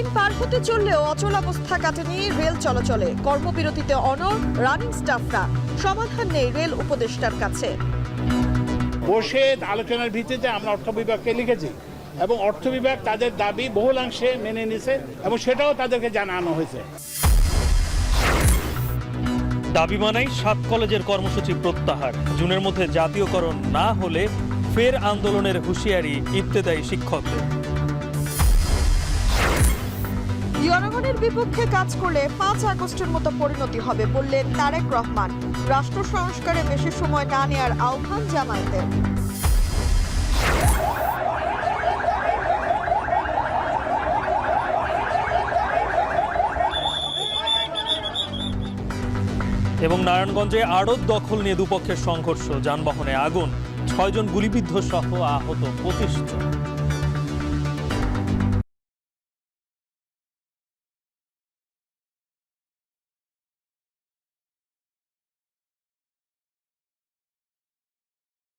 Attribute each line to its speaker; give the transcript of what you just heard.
Speaker 1: দিন পার হতে চললেও অচলাবস্থা কাটেনি রেল চলাচলে। কর্মবিরতিতে অনড় রানিং স্টাফরা, সমাধান নেই রেল উপদেষ্টার কাছে।
Speaker 2: বসে আলোচনার ভিত্তিতে আমরা অর্থ বিভাগকে লিখেছি এবং অর্থ বিভাগ তাদের দাবি বহুলাংশে মেনে নিছে এবং সেটাও তাদেরকে জানানো হয়েছে।
Speaker 3: দাবি মানাই 7 কলেজের কর্মসূচি প্রত্যাহার। জুনের মধ্যে জাতীয়করণ না হলে ফের আন্দোলনের হুঁশিয়ারি ইবতেদায়ী শিক্ষকদের।
Speaker 1: জনগণের বিপক্ষে কাজ করলে 5 আগস্টের মতো পরিণতি হবে বললেন তারেক রহমান। রাষ্ট্র সংস্কারে বেশি সময় না নেওয়ার আহ্বান জামায়াতের।
Speaker 3: এবং নারায়ণগঞ্জে আড়ত দখল নিয়ে দুপক্ষের সংঘর্ষ, যানবাহনে আগুন, 6 জন গুলিবিদ্ধ সহ আহত 25 জন।